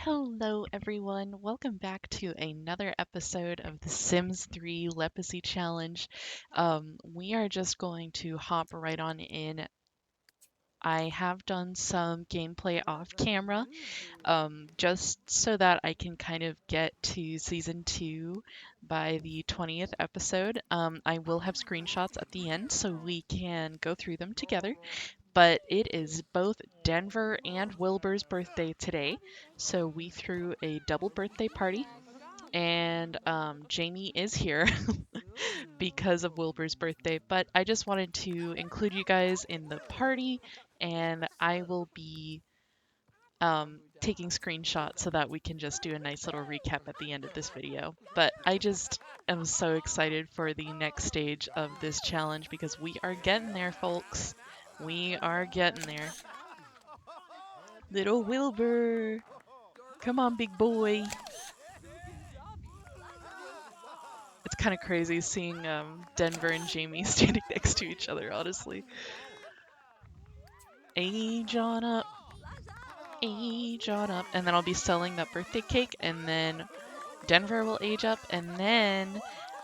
Hello, everyone. Welcome back to another episode of the Sims 3 Lepacy Challenge. We are just going to hop right on in. I have done some gameplay off camera, just so that I can kind of get to season 2 by the 20th episode. I will have screenshots at the end so we can go through them together. But it is both Denver and Wilbur's birthday today, so we threw a double birthday party, and Jamie is here because of Wilbur's birthday. But I just wanted to include you guys in the party, and I will be taking screenshots so that we can just do a nice little recap at the end of this video. But I just am so excited for the next stage of this challenge because we are getting there, folks. We are getting there. Little Wilbur. Come on, big boy. It's kind of crazy seeing Denver and Jamie standing next to each other, honestly. Age on up, age on up. And then I'll be selling that birthday cake, and then Denver will age up, and then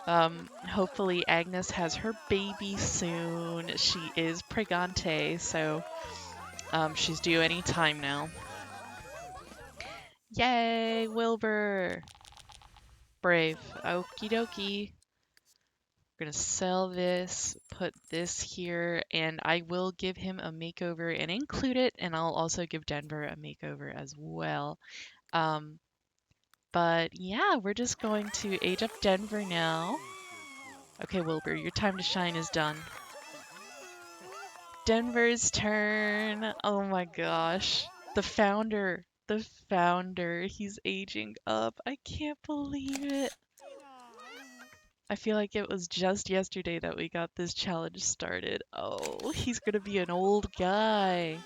hopefully Agnes has her baby soon. She is pregante, so she's due any time now. Yay, Wilbur! Brave. Okie dokie. We're gonna sell this, put this here, and I will give him a makeover and include it, and I'll also give Denver a makeover as well. Um, but yeah, we're just going to age up Denver now. Okay, Wilbur, your time to shine is done. Denver's turn. Oh my gosh. The founder. The founder. He's aging up. I can't believe it. I feel like it was just yesterday that we got this challenge started. Oh, he's gonna be an old guy.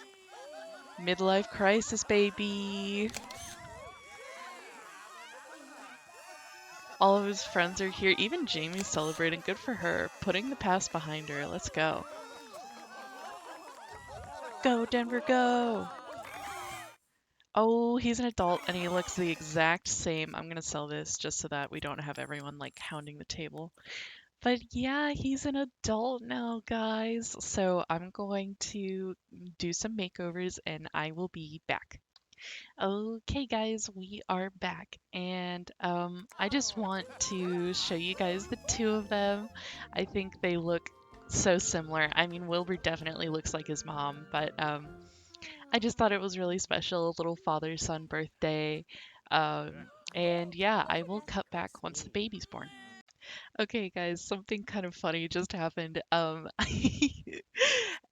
Midlife crisis, baby. All of his friends are here. Even Jamie's celebrating. Good for her. Putting the past behind her. Let's go. Go, Denver, go. Oh, he's an adult and he looks the exact same. I'm gonna sell this just so that we don't have everyone like hounding the table. But yeah, he's an adult now, guys. So I'm going to do some makeovers and I will be back. Okay, guys, we are back. And I just want to show you guys the two of them. I think they look so similar. I mean, Wilbur definitely looks like his mom, but I just thought it was really special, a little father-son birthday. And yeah, I will cut back once the baby's born. Okay, guys, something kind of funny just happened.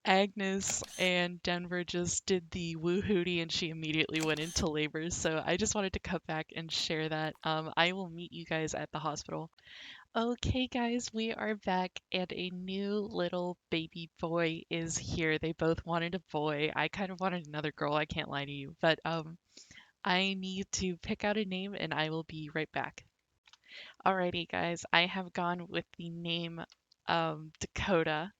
Agnes and Denver just did the woo hootie and she immediately went into labor. So I just wanted to cut back and share that. I will meet you guys at the hospital. Okay, guys, we are back, and a new little baby boy is here. They both wanted a boy. I kind of wanted another girl, I can't lie to you, but I need to pick out a name and I will be right back. Alrighty, guys, I have gone with the name Dakota.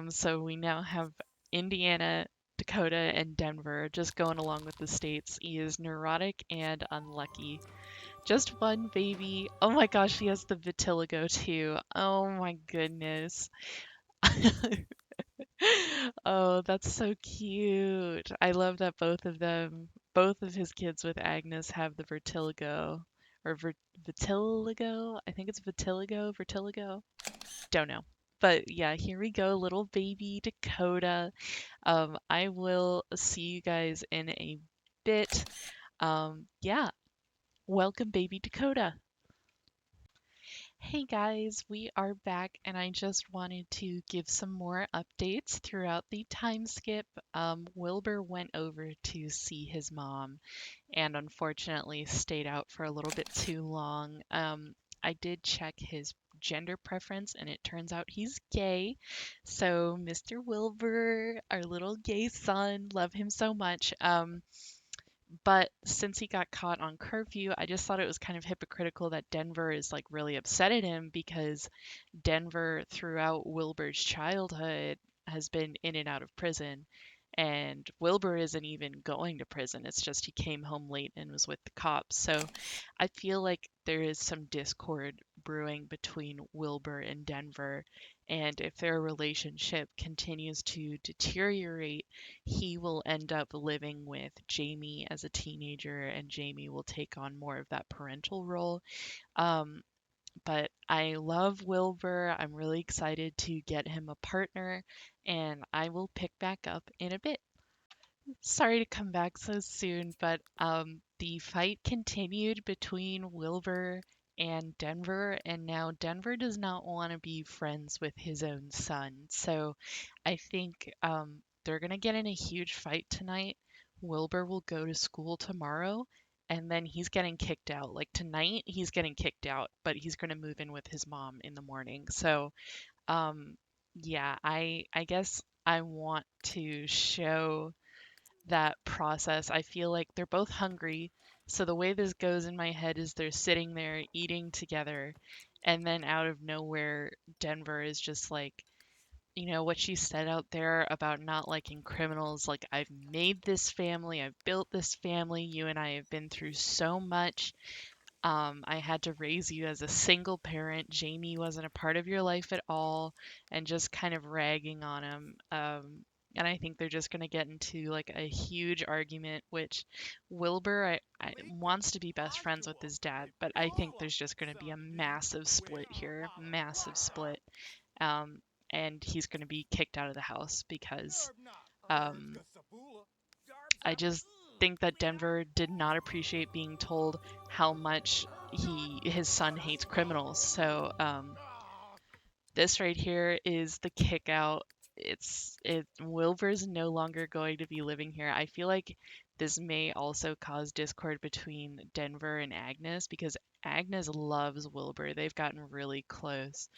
So we now have Indiana, Dakota, and Denver just going along with the states. He is neurotic and unlucky. Just one baby. Oh my gosh, he has the vitiligo too. Oh my goodness. Oh, that's so cute. I love that both of them, both of his kids with Agnes have the vertigo or vitiligo. I think it's vertigo. Don't know. But yeah, here we go, little baby Dakota. I will see you guys in a bit. Yeah, welcome baby Dakota. Hey guys, we are back, and I just wanted to give some more updates throughout the time skip. Wilbur went over to see his mom and unfortunately stayed out for a little bit too long. I did check his gender preference, and it turns out he's gay. So, Mr. Wilbur, our little gay son, love him so much. But since he got caught on curfew, I just thought it was kind of hypocritical that Denver is like really upset at him because Denver throughout Wilbur's childhood has been in and out of prison. and Wilbur isn't even going to prison. It's just he came home late and was with the cops. So I feel like there is some discord brewing between Wilbur and Denver. And if their relationship continues to deteriorate, he will end up living with Jamie as a teenager, and Jamie will take on more of that parental role. Um, but I love Wilbur. I'm really excited to get him a partner, and I will pick back up in a bit. Sorry to come back so soon, but the fight continued between Wilbur and Denver, and now Denver does not want to be friends with his own son. So I think they're gonna get in a huge fight tonight. Wilbur will go to school tomorrow, and then he's getting kicked out. Like tonight, he's getting kicked out, but he's gonna move in with his mom in the morning. So yeah, I guess I want to show that process. I feel like they're both hungry. So the way this goes in my head is they're sitting there eating together, and then out of nowhere, Denver is just like, what she said out there about not liking criminals. Like, I've made this family, I've built this family, you and I have been through so much. I had to raise you as a single parent. Jamie wasn't a part of your life at all, and just kind of ragging on him. And I think they're just going to get into like a huge argument, which Wilbur I wants to be best friends with his dad, but I think there's just going to be a massive split here, massive split. Um, and he's going to be kicked out of the house because um, I just think that Denver did not appreciate being told how much his son hates criminals. So this right here is the kick out. Wilbur's no longer going to be living here. I feel like this may also cause discord between Denver and Agnes because Agnes loves Wilbur. They've gotten really close.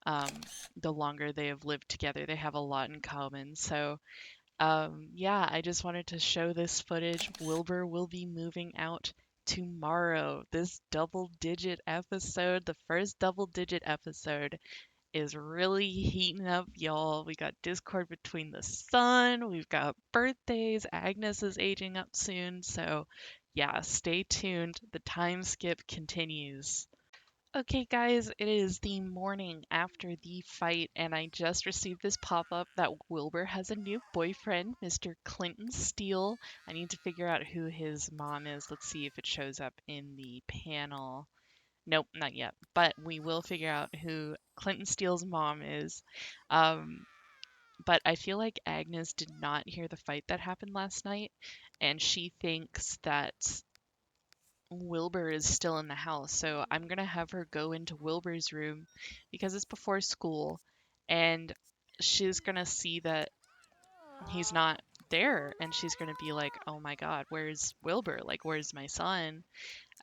The longer they have lived together, they have a lot in common. So yeah, I just wanted to show this footage. Wilbur will be moving out tomorrow. This double digit episode, the first double digit episode, is really heating up, y'all. We got discord between the son, we've got birthdays, Agnes is aging up soon. So yeah, stay tuned. The time skip continues. Okay, guys, it is the morning after the fight, and I just received this pop-up that Wilbur has a new boyfriend, Mr. Clinton Steele. I need to figure out who his mom is. Let's see if it shows up in the panel. Nope, not yet, but we will figure out who Clinton Steele's mom is. Um, but I feel like Agnes did not hear the fight that happened last night, and she thinks that Wilbur is still in the house, so I'm gonna have her go into Wilbur's room because it's before school, and she's gonna see that he's not there, and she's gonna be like, "Oh my God, where's Wilbur? Like, where's my son?"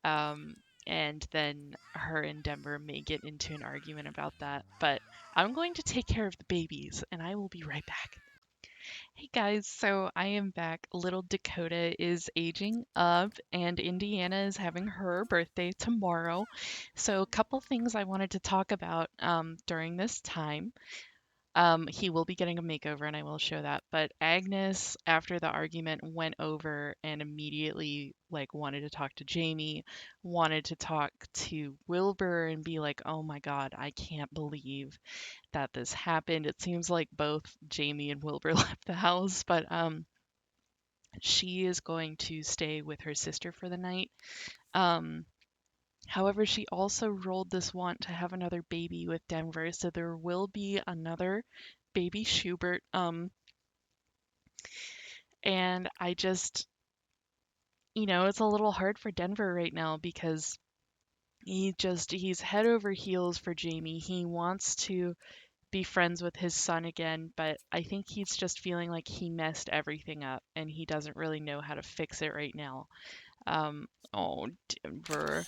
Um, and then her and Denver may get into an argument about that. But I'm going to take care of the babies, and I will be right back. Hey guys, so I am back. Little Dakota is aging up, and Indiana is having her birthday tomorrow. So, a couple things I wanted to talk about during this time. He will be getting a makeover, and I will show that. But Agnes, after the argument, went over and immediately like wanted to talk to Jamie, wanted to talk to Wilbur, and be like, "Oh my God, I can't believe that this happened." It seems like both Jamie and Wilbur left the house, but she is going to stay with her sister for the night. Um, However, she also rolled this want to have another baby with Denver, so there will be another baby Schubert. And I just, it's a little hard for Denver right now because he's head over heels for Jamie. He wants to be friends with his son again, but I think he's just feeling like he messed everything up and he doesn't really know how to fix it right now. Oh, Denver.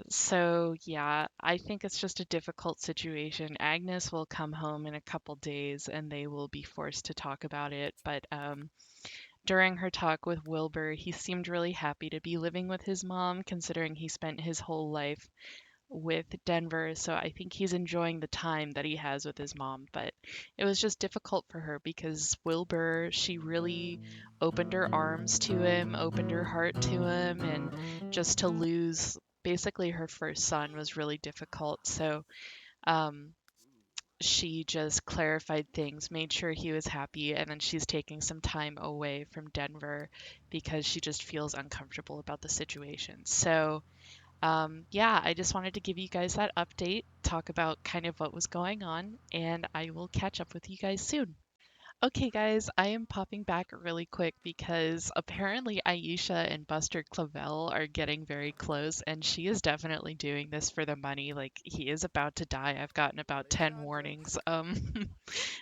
So yeah, I think it's just a difficult situation. Agnes will come home in a couple days and they will be forced to talk about it. But during her talk with Wilbur, he seemed really happy to be living with his mom, considering he spent his whole life with Denver, so I think he's enjoying the time that he has with his mom. But it was just difficult for her because Wilbur, she really opened her arms to him, opened her heart to him, and just to lose basically her first son was really difficult. So um, she just clarified things, made sure he was happy, and then she's taking some time away from Denver because she just feels uncomfortable about the situation. So yeah, I just wanted to give you guys that update, talk about kind of what was going on, and I will catch up with you guys soon. Okay, guys, I am popping back really quick because apparently Aisha and Buster Clavel are getting very close, and she is definitely doing this for the money. Like, he is about to die. I've gotten about 10 warnings.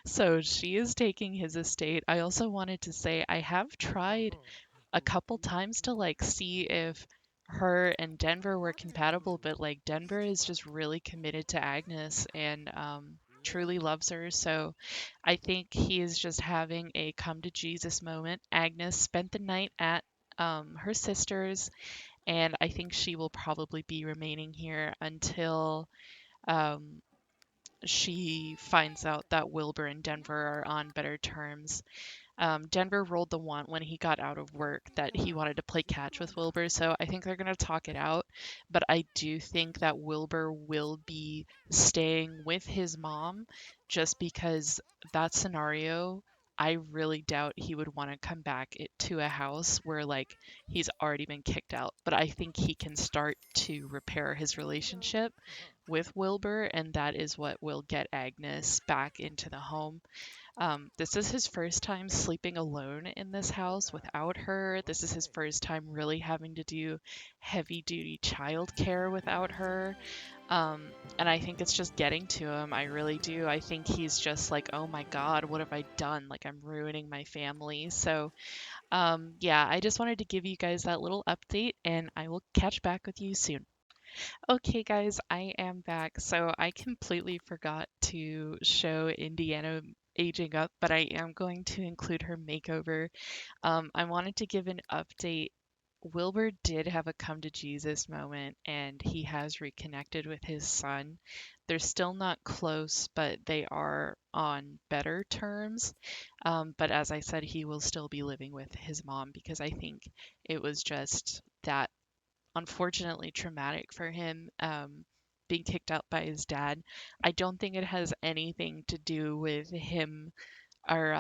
So she is taking his estate. I also wanted to say I have tried a couple times to like see if her and Denver were compatible, but like Denver is just really committed to Agnes and truly loves her. So I think he is just having a come to Jesus moment. Agnes spent the night at her sister's, and I think she will probably be remaining here until um, she finds out that Wilbur and Denver are on better terms. Denver rolled the want when he got out of work that he wanted to play catch with Wilbur, so I think they're going to talk it out. But I do think that Wilbur will be staying with his mom just because that scenario, I really doubt he would want to come back to a house where like he's already been kicked out. But I think he can start to repair his relationship with Wilbur, and that is what will get Agnes back into the home. This is his first time sleeping alone in this house without her. This is his first time really having to do heavy duty childcare without her. And I think it's just getting to him. I really do. I think he's just like, oh my God, what have I done? Like, I'm ruining my family. So, yeah, I just wanted to give you guys that little update, and I will catch back with you soon. Okay, guys, I am back. So I completely forgot to show Indiana aging up, but I am going to include her makeover. I wanted to give an update. Wilbur did have a come to Jesus moment and he has reconnected with his son. They're still not close, but they are on better terms. But as I said, he will still be living with his mom because I think it was just that unfortunately traumatic for him, being kicked out by his dad. I don't think it has anything to do with him or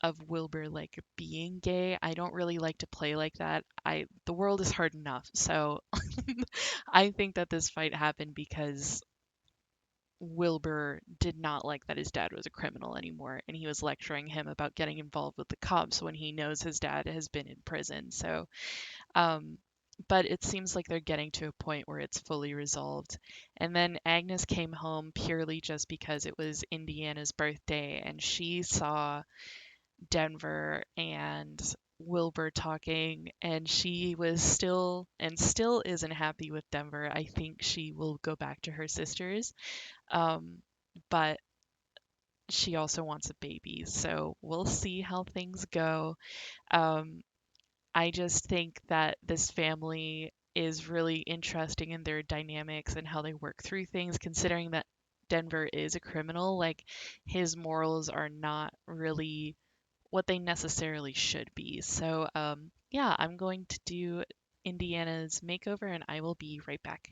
of Wilbur like being gay. I don't really like to play like that. The world is hard enough. So I think that this fight happened because Wilbur did not like that his dad was a criminal anymore, and he was lecturing him about getting involved with the cops when he knows his dad has been in prison. So um, but it seems like they're getting to a point where it's fully resolved. And then Agnes came home purely just because it was Indiana's birthday and she saw Denver and Wilbur talking, and she was still and still isn't happy with Denver. I think she will go back to her sisters. But she also wants a baby. So we'll see how things go. Um, I just think that this family is really interesting in their dynamics and how they work through things, considering that Denver is a criminal. Like, his morals are not really what they necessarily should be. So, yeah, I'm going to do Indiana's makeover and I will be right back.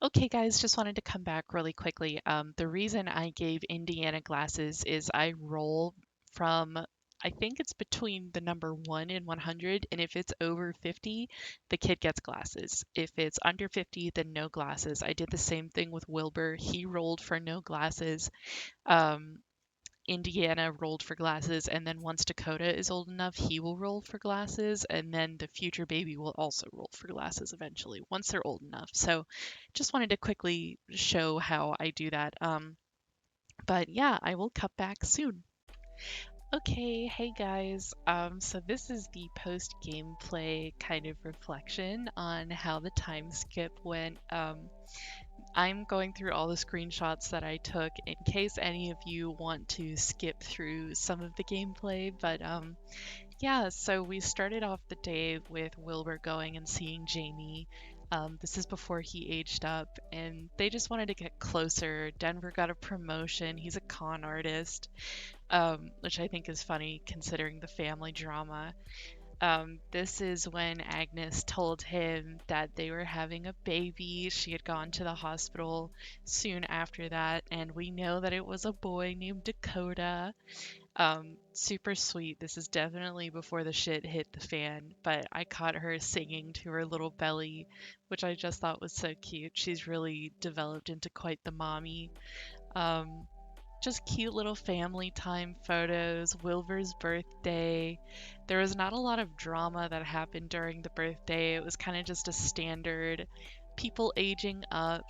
Okay, guys, just wanted to come back really quickly. The reason I gave Indiana glasses is I roll from, I think it's between the number 1 and 100, and if it's over 50, the kid gets glasses. If it's under 50, then no glasses. I did the same thing with Wilbur. He rolled for no glasses. Um, Indiana rolled for glasses, and then once Dakota is old enough, he will roll for glasses, and then the future baby will also roll for glasses eventually once they're old enough. So, just wanted to quickly show how I do that. But yeah, I will cut back soon. Okay, hey guys. So this is the post gameplay kind of reflection on how the time skip went. I'm going through all the screenshots that I took in case any of you want to skip through some of the gameplay. But yeah, so we started off the day with Wilbur going and seeing Jamie. This is before he aged up, and they just wanted to get closer. Denver got a promotion. He's a con artist, which I think is funny considering the family drama. This is when Agnes told him that they were having a baby. She had gone to the hospital soon after that, and we know that it was a boy named Dakota. Super sweet. This is definitely before the shit hit the fan, but I caught her singing to her little belly, which I just thought was so cute. She's really developed into quite the mommy. Um, just cute little family time photos, Wilbur's birthday. There was not a lot of drama that happened during the birthday. It was kind of just a standard people aging up.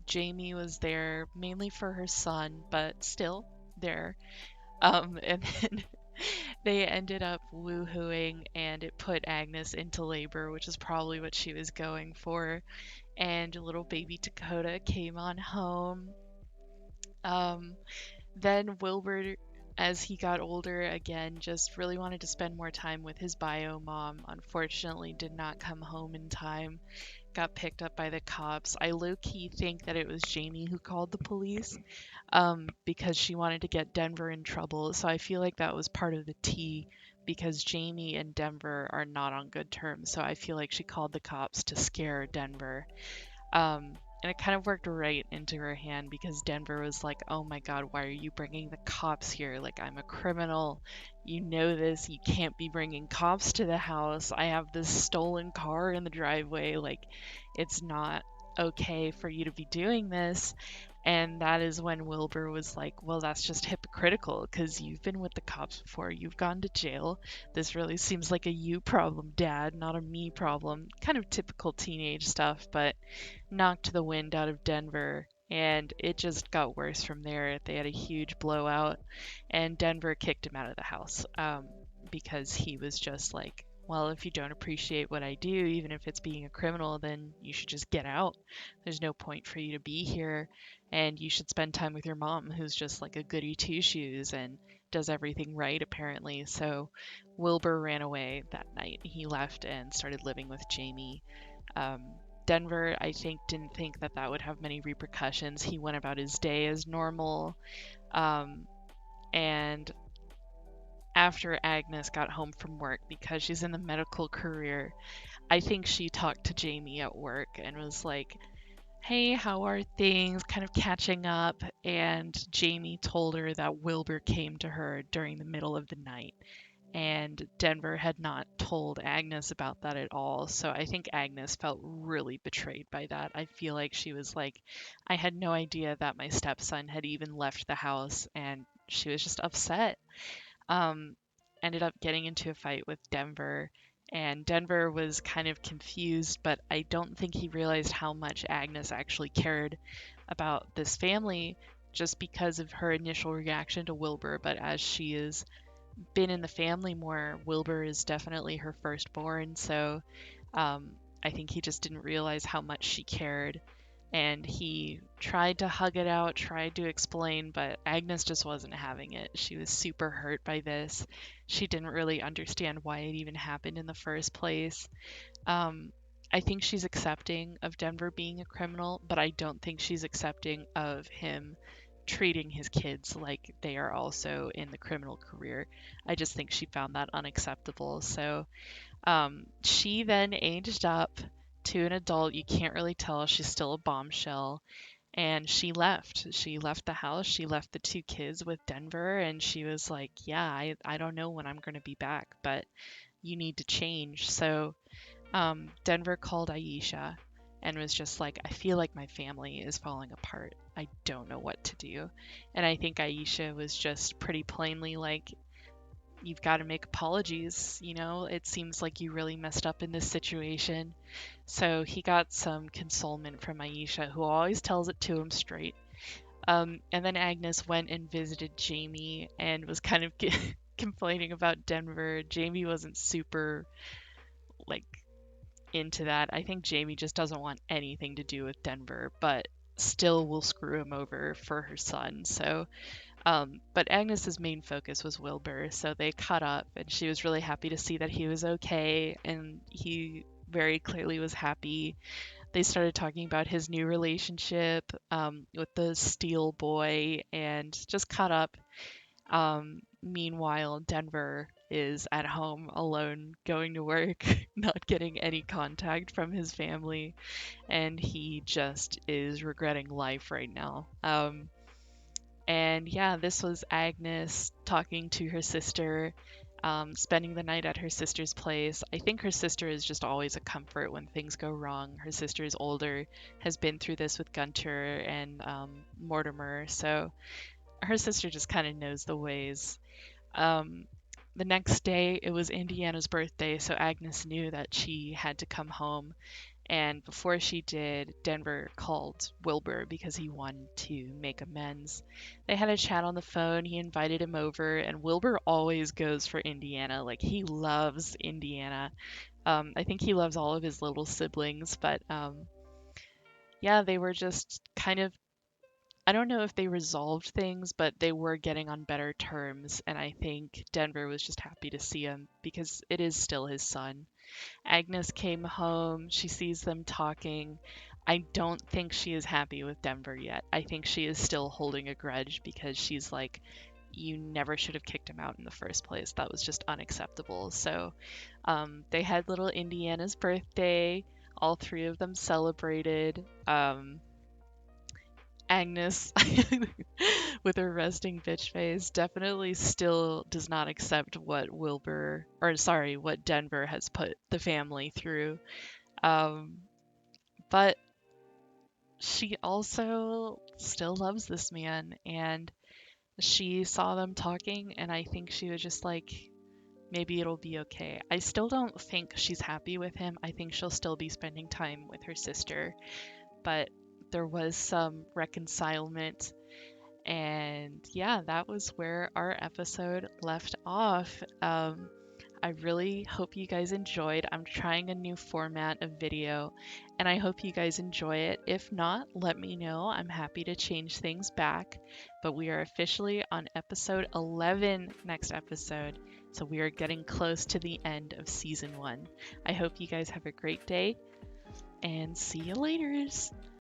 Jamie was there mainly for her son, but still there. And then they ended up woohooing, and it put Agnes into labor, which is probably what she was going for. And little baby Dakota came on home. Um, then Wilbur, as he got older, again, just really wanted to spend more time with his bio mom. Unfortunately, did not come home in time. Got picked up by the cops. I low key think that it was Jamie who called the police, because she wanted to get Denver in trouble. So I feel like that was part of the tea because Jamie and Denver are not on good terms. So I feel like she called the cops to scare Denver. And it kind of worked right into her hand because Denver was like, "Oh my God, why are you bringing the cops here? Like, I'm a criminal. You know this. You can't be bringing cops to the house. I have this stolen car in the driveway. Like, it's not okay for you to be doing this." And that is when Wilbur was like, "Well, that's just hypocritical because you've been with the cops before. You've gone to jail. This really seems like a you problem, Dad, not a me problem." Kind of typical teenage stuff, but knocked the wind out of Denver, and it just got worse from there. They had a huge blowout, and Denver kicked him out of the house, because he was just like, "Well, if you don't appreciate what I do, even if it's being a criminal, then you should just get out. There's no point for you to be here, and you should spend time with your mom, who's just like a goody two shoes and does everything right, apparently." So Wilbur ran away that night. He left and started living with Jamie. um, Denver, I think, didn't think that that would have many repercussions. He went about his day as normal. Um, and after Agnes got home from work, because she's in the medical career, I think she talked to Jamie at work and was like, "Hey, how are things?" Kind of catching up. And Jamie told her that Wilbur came to her during the middle of the night, and Denver had not told Agnes about that at all. So I think Agnes felt really betrayed by that. I feel like she was like, "I had no idea that my stepson had even left the house," and she was just upset. Um, Ended up getting into a fight with Denver, and Denver was kind of confused, but I don't think he realized how much Agnes actually cared about this family just because of her initial reaction to Wilbur. But as she is been in the family more, Wilbur is definitely her firstborn, so I think he just didn't realize how much she cared. And he tried to hug it out, tried to explain, but Agnes just wasn't having it. She was super hurt by this. She didn't really understand why it even happened in the first place. Um, I think she's accepting of Denver being a criminal, but I don't think she's accepting of him treating his kids like they are also in the criminal career. I just think she found that unacceptable. So she then aged up to an adult. You can't really tell. She's still a bombshell. And she left. She left the house. She left the two kids with Denver. And she was like, yeah, I don't know when I'm going to be back, but you need to change. So Denver called Aisha and was just like, I feel like my family is falling apart. I don't know what to do. And I think Aisha was just pretty plainly like, you've got to make apologies. You know, it seems like you really messed up in this situation. So he got some consolement from Aisha, who always tells it to him straight. And then Agnes went and visited Jamie and was kind of complaining about Denver. Jamie wasn't super like into that. I think Jamie just doesn't want anything to do with Denver, but still will screw him over for her son. So, but Agnes's main focus was Wilbur, so they caught up, and she was really happy to see that he was okay, and he very clearly was happy. They started talking about his new relationship with the Steel Boy, and just caught up. Meanwhile, Denver is at home alone, going to work, not getting any contact from his family, and he just is regretting life right now. And yeah, this was Agnes talking to her sister, spending the night at her sister's place. I think her sister is just always a comfort when things go wrong. Her sister is older, has been through this with Gunter and Mortimer, so her sister just kind of knows the ways. Um, the next day, it was Indiana's birthday, so Agnes knew that she had to come home. And before she did, Denver called Wilbur because he wanted to make amends. They had a chat on the phone. He invited him over, and Wilbur always goes for Indiana. Like, he loves Indiana. I think he loves all of his little siblings, but yeah, they were just kind of, I don't know if they resolved things, but they were getting on better terms. And I think Denver was just happy to see him because it is still his son. Agnes came home. She sees them talking. I don't think she is happy with Denver yet. I think she is still holding a grudge because she's like, you never should have kicked him out in the first place. That was just unacceptable. So they had little Indiana's birthday. All three of them celebrated. Agnes, with her resting bitch face, definitely still does not accept what what Denver has put the family through. Um, but she also still loves this man, and she saw them talking, and I think she was just like, maybe it'll be okay. I still don't think she's happy with him. I think she'll still be spending time with her sister, but there was some reconcilement. And yeah, that was where our episode left off. I really hope you guys enjoyed. I'm trying a new format of video, and I hope you guys enjoy it. If not, let me know. I'm happy to change things back. But we are officially on episode 11 next episode, so we are getting close to the end of season 1. I hope you guys have a great day, and see you later.